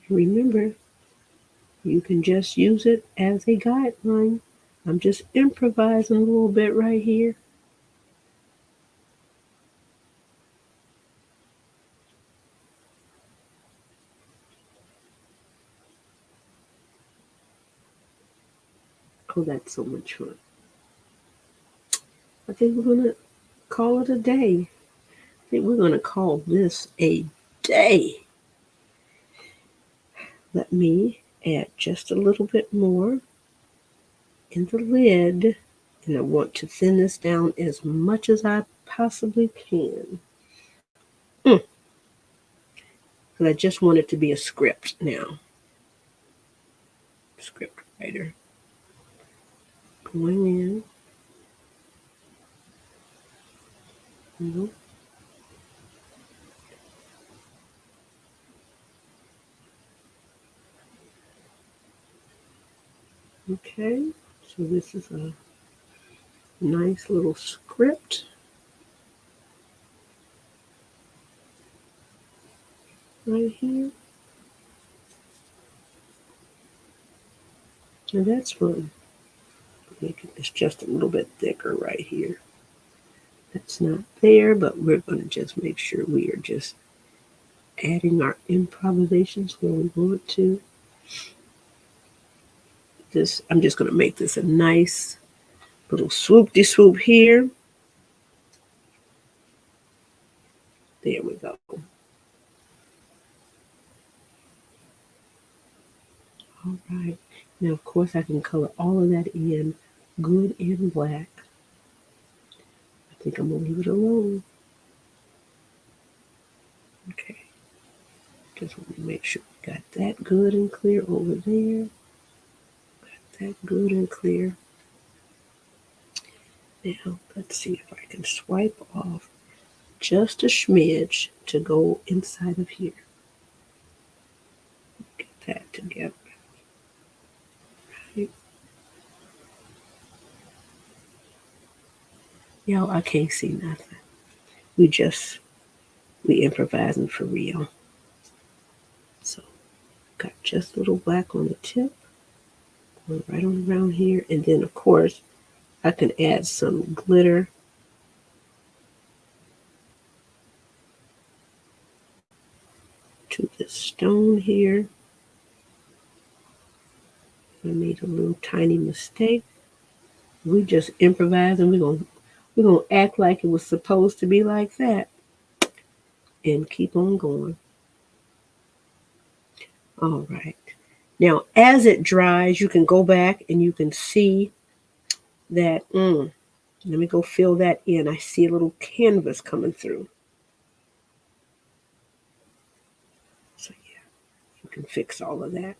A: Remember, you can just use it as a guideline. I'm just improvising a little bit right here. Oh, that's so much fun. I think we're going to call it a day. I think we're going to call this a day. Let me add just a little bit more in the lid. And I want to thin this down as much as I possibly can. Because I just want it to be a script now. Script writer. Going in. Mm-hmm. Okay, so this is a nice little script. right here. And that's fun. Making this just a little bit thicker right here. That's not there, but we're going to just make sure we are just adding our improvisations where we want to. I'm just going to make this a nice little swoop-de-swoop here. There we go. All right. Now, of course, I can color all of that in good and black. I think I'm going to leave it alone. Okay. Just want to make sure we got that good and clear over there. Got that good and clear. Now, let's see if I can swipe off just a smidge to go inside of here. Get that together. Right. Y'all, I can't see nothing. We improvising for real. So, got just a little black on the tip. Going right on around here. And then, of course, I can add some glitter to this stone here. I made a little tiny mistake. We just improvise and we're gonna act like it was supposed to be like that and keep on going. All right. Now, as it dries, you can go back and you can see that. Let me go fill that in. I see a little canvas coming through. So yeah, you can fix all of that.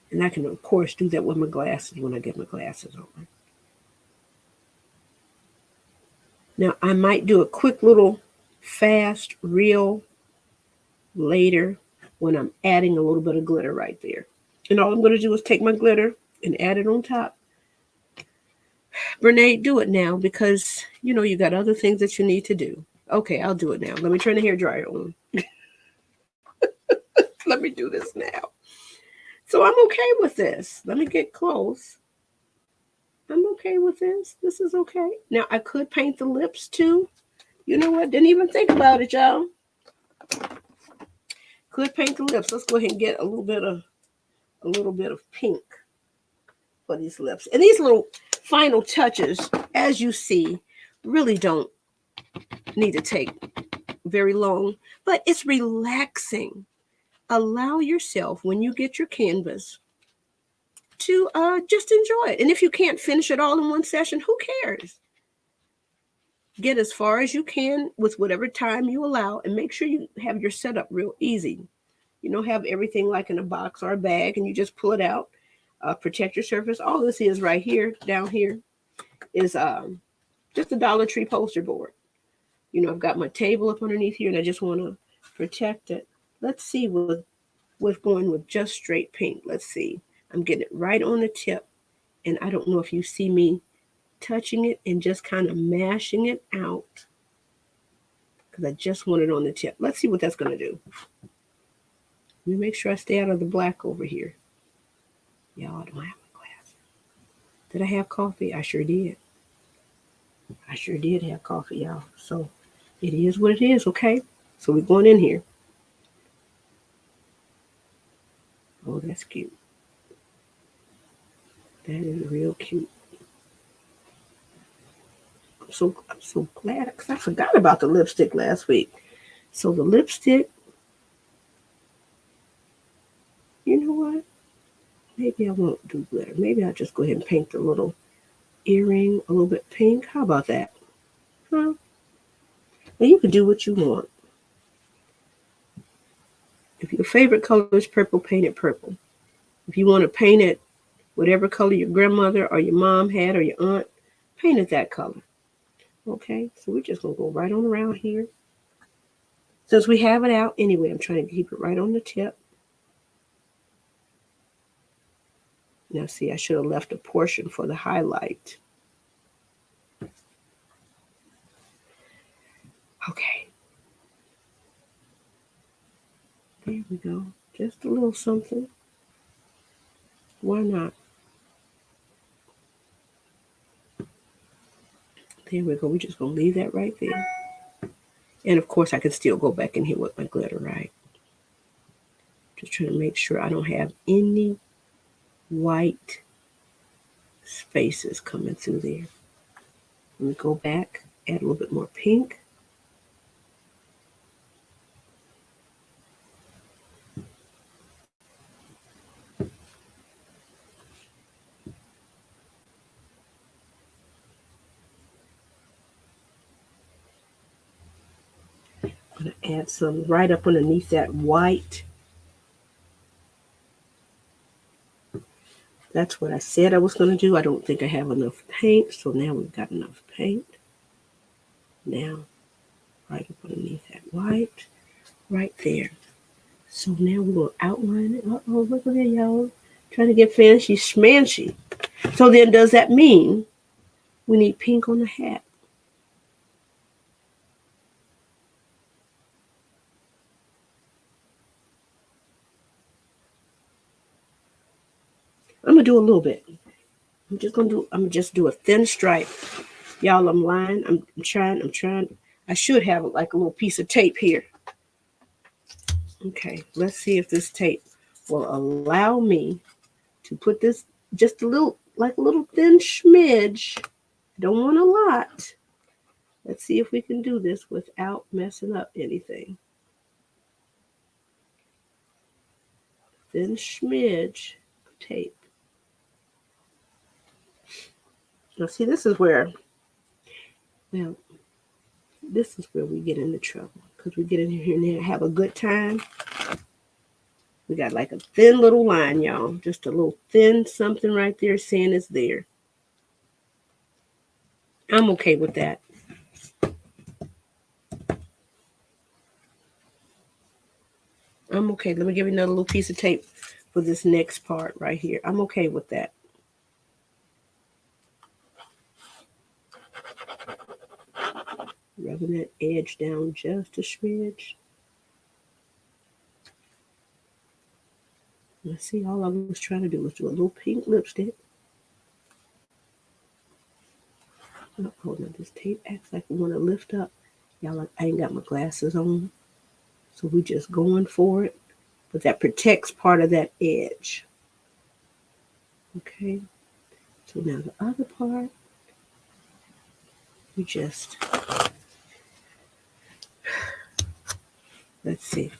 A: And I can, of course, do that with my glasses when I get my glasses on. Now, I might do a quick little fast reel later when I'm adding a little bit of glitter right there. And all I'm going to do is take my glitter and add it on top. Renee, do it now because, you got other things that you need to do. Okay, I'll do it now. Let me turn the hair dryer on. Let me do this now. So I'm okay with this. Let me get close. I'm okay with this. This is okay. Now I could paint the lips too. You know what? Didn't even think about it, y'all. Could paint the lips. Let's go ahead and get a little bit of pink for these lips. And these little final touches, as you see, really don't need to take very long, but it's relaxing. Allow yourself when you get your canvas to just enjoy it. And if you can't finish it all in one session, who cares? Get as far as you can with whatever time you allow and make sure you have your setup real easy. You don't have everything like in a box or a bag and you just pull it out. Protect your surface. All this is right here, down here, is just a Dollar Tree poster board. I've got my table up underneath here and I just want to protect it. Let's see with going with just straight pink. Let's see. I'm getting it right on the tip. And I don't know if you see me touching it and just kind of mashing it out because I just want it on the tip. Let's see what that's going to do. Let me make sure I stay out of the black over here. Y'all, I don't have a glass. Did I have coffee? I sure did. I sure did have coffee, y'all. So it is what it is, okay? So we're going in here. Oh, that's cute. That is real cute. I'm so glad because I forgot about the lipstick last week. So the lipstick, you know what? Maybe I won't do glitter. Maybe I'll just go ahead and paint the little earring a little bit pink. How about that? Huh? Now you can do what you want. If your favorite color is purple, paint it purple. If you want to paint it whatever color your grandmother or your mom had or your aunt, paint it that color. Okay, so we're just going to go right on around here. Since we have it out anyway, I'm trying to keep it right on the tip. Now see, I should have left a portion for the highlight. Okay. There we go. Just a little something. Why not? There we go. We're just going to leave that right there. And of course, I can still go back in here with my glitter, right? Just trying to make sure I don't have any white spaces coming through there. Let me go back, add a little bit more pink. I'm going to add some right up underneath that white. That's what I said I was going to do. I don't think I have enough paint, so now we've got enough paint. Now, right up underneath that white, right there. So now we're going to outline it. Uh-oh, look at there, y'all. Trying to get fancy schmancy. So then does that mean we need pink on the hat? I'm going to do a little bit. I'm just do a thin stripe. Y'all, I'm lying. I'm trying. I should have like a little piece of tape here. Okay, let's see if this tape will allow me to put this just a little, like a little thin smidge. Don't want a lot. Let's see if we can do this without messing up anything. Thin smidge tape. Now see, this is where we get into trouble. Because we get in here and have a good time. We got like a thin little line, y'all. Just a little thin something right there saying it's there. I'm okay with that. I'm okay. Let me give you another little piece of tape for this next part right here. I'm okay with that. Rubbing that edge down just a smidge. Let's see, all I was trying to do was do a little pink lipstick. Oh, hold on, this tape acts like we want to lift up. Y'all, I ain't got my glasses on. So we just going for it. But that protects part of that edge. Okay. So now the other part, we just, let's see,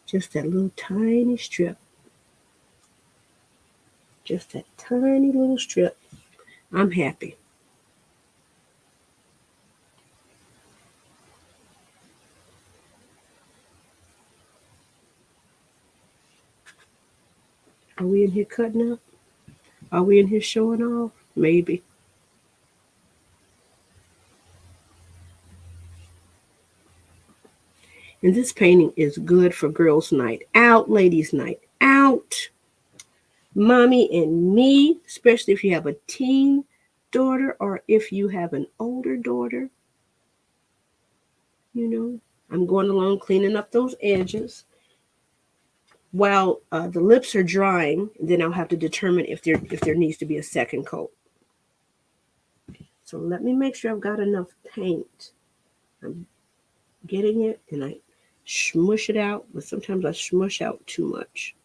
A: just that little tiny strip. Just that tiny little strip. I'm happy. Are we in here cutting up? Are we in here showing off? Maybe. And this painting is good for girls' night out, ladies' night out. Mommy and me, especially if you have a teen daughter or if you have an older daughter. You know, I'm going along cleaning up those edges. While the lips are drying, then I'll have to determine if there needs to be a second coat. So let me make sure I've got enough paint. I'm getting it and I smush it out, but sometimes I smush out too much.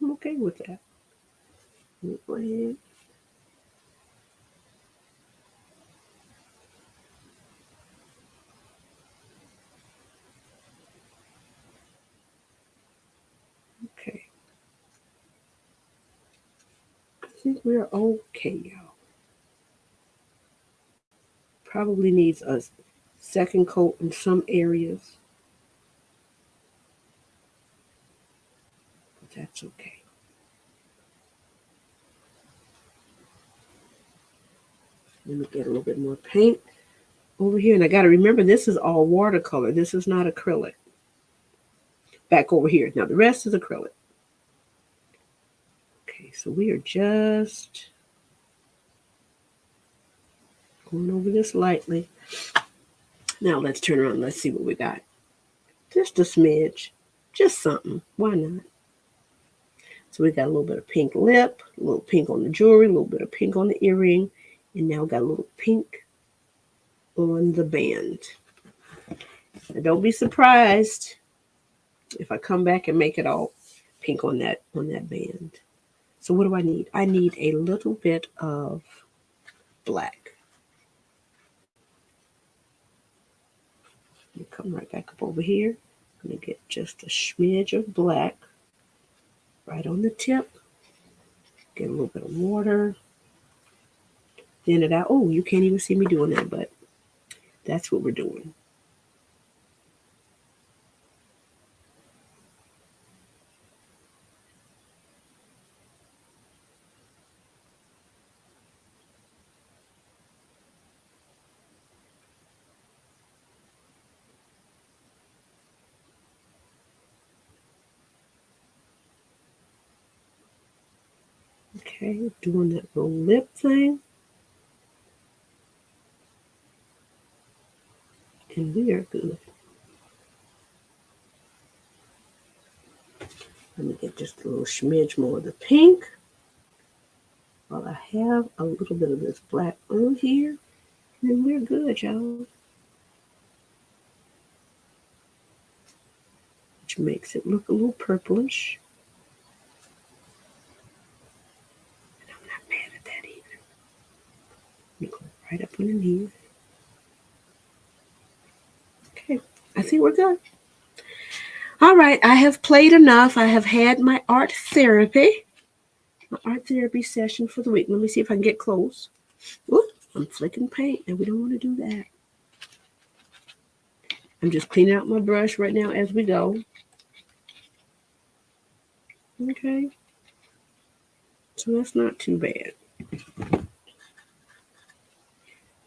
A: I'm okay with that. Let me go ahead. Okay. I think we're okay, y'all. Probably needs a second coat in some areas. But that's okay. Let me get a little bit more paint over here. And I got to remember, this is all watercolor. This is not acrylic. Back over here. Now, the rest is acrylic. Okay, so we are just Going over this lightly. Now let's turn around. Let's see what we got. Just a smidge. Just something. Why not? So we got a little bit of pink lip, a little pink on the jewelry, a little bit of pink on the earring, and now got a little pink on the band. Now don't be surprised if I come back and make it all pink on that band. So what do I need? I need a little bit of black. Let me come right back up over here. I'm going to get just a smidge of black right on the tip. Get a little bit of water. Thin it out. Oh, you can't even see me doing that, but that's what we're doing. Okay, doing that little lip thing. And we are good. Let me get just a little smidge more of the pink. While I have a little bit of this black on here, and we're good, y'all. Which makes it look a little purplish. And I'm not mad at that either. Let me go right up underneath. Okay, I think we're good. All right, I have played enough. I have had my art therapy session for the week. Let me see if I can get close. Ooh, I'm flicking paint, and we don't want to do that. I'm just cleaning out my brush right now as we go. Okay. So that's not too bad.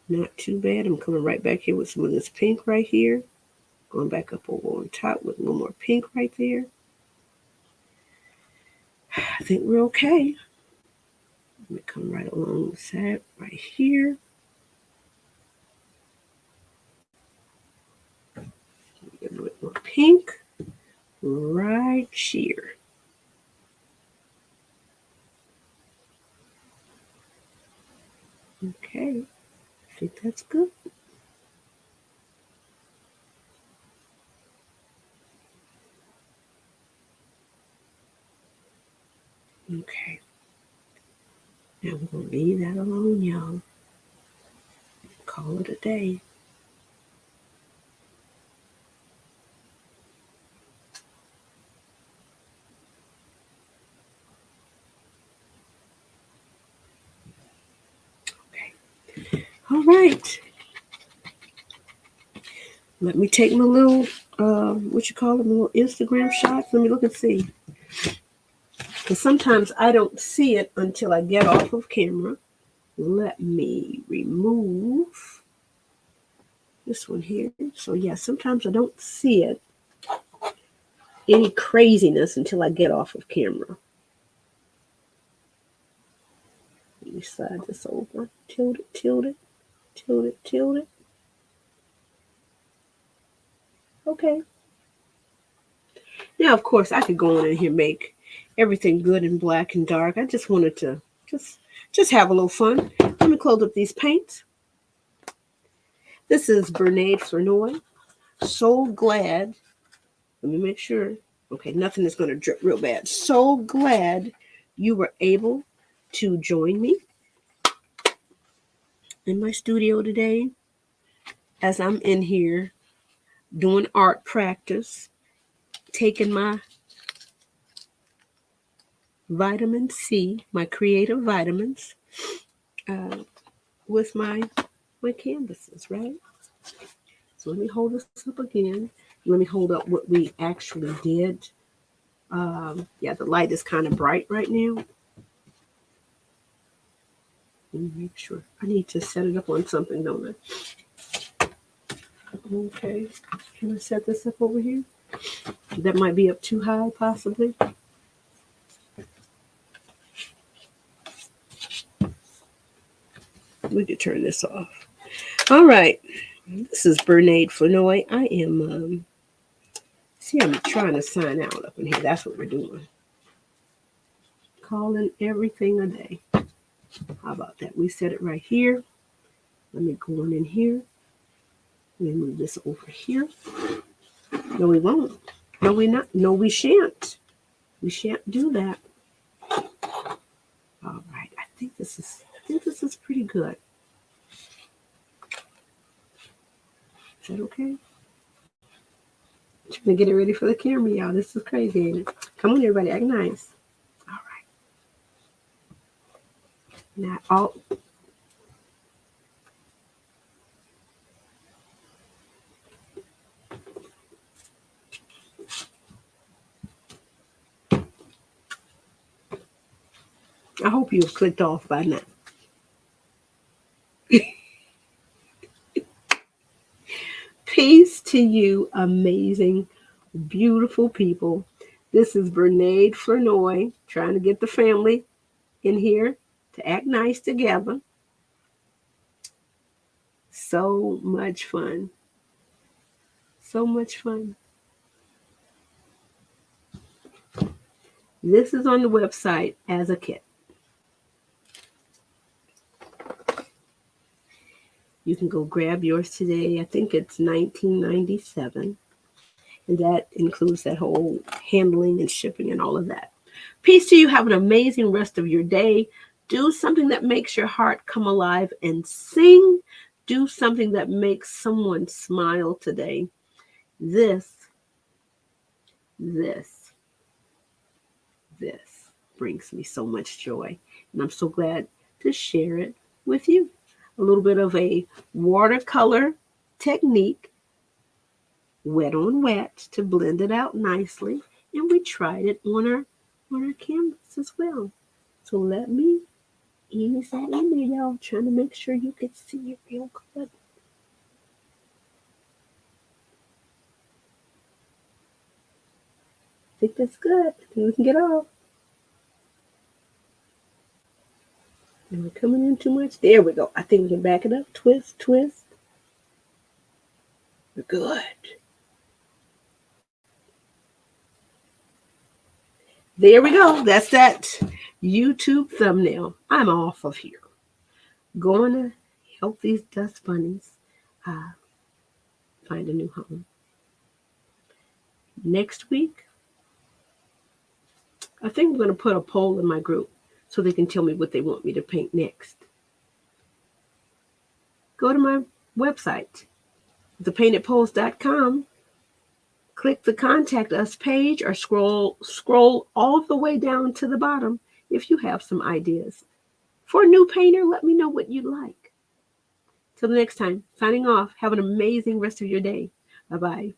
A: Not too bad. I'm coming right back here with some of this pink right here. Going back up over on top with a little more pink right there. I think we're okay. Let me come right along the side right here. Get a little bit more pink right here. Okay, I think that's good. Okay. Now we're going to leave that alone, y'all. Call it a day. Okay. All right. Let me take my little, what you call them, little Instagram shots. Let me look and see. Because sometimes I don't see it until I get off of camera. Let me remove this one here. So yeah, sometimes I don't see it, any craziness, until I get off of camera. Let me slide this over. Tilt it, tilt it, tilt it, tilt it. Okay. Now, of course, I could go on in here and make everything good and black and dark. I just wanted to just have a little fun. Let me close up these paints. This is Bernade Flournoy. So glad. Let me make sure. Okay, nothing is going to drip real bad. So glad you were able to join me in my studio today as I'm in here doing art practice, taking my vitamin C, my creative vitamins, with my canvases, right? So let me hold this up again. Let me hold up what we actually did. Yeah, the light is kind of bright right now. Let me make sure. I need to set it up on something, don't I? Okay. Can I set this up over here? That might be up too high, possibly. We could turn this off. All right. This is Bernade Flanoy. I am, I'm trying to sign out up in here. That's what we're doing. Calling everything a day. How about that? We set it right here. Let me go on in here. Let me move this over here. No, we won't. No, we not. No, we shan't. We shan't do that. All right. I think this is pretty good. Is that okay? Trying to get it ready for the camera, y'all. This is crazy, ain't it? Come on, everybody, act nice. All right. Now, I hope you've clicked off by now. Peace to you, amazing, beautiful people. This is Bernade Flanoy trying to get the family in here to act nice together. So much fun. So much fun. This is on the website as a kit. You can go grab yours today. I think it's $19.97. And that includes that whole handling and shipping and all of that. Peace to you. Have an amazing rest of your day. Do something that makes your heart come alive and sing. Do something that makes someone smile today. This brings me so much joy. And I'm so glad to share it with you. A little bit of a watercolor technique, wet on wet, to blend it out nicely. And we tried it on our canvas as well. So let me ease that in there, y'all. Trying to make sure you can see it real good. I think that's good. I think we can get off. Am I coming in too much? There we go. I think we can back it up. Twist, twist. We're good. There we go. That's that YouTube thumbnail. I'm off of here. Going to help these dust bunnies find a new home. Next week, I think I'm going to put a poll in my group so they can tell me what they want me to paint next. Go to my website, thepaintedpost.com. Click the Contact Us page or scroll all the way down to the bottom if you have some ideas. For a new painter, let me know what you'd like. Till the next time, signing off. Have an amazing rest of your day. Bye-bye.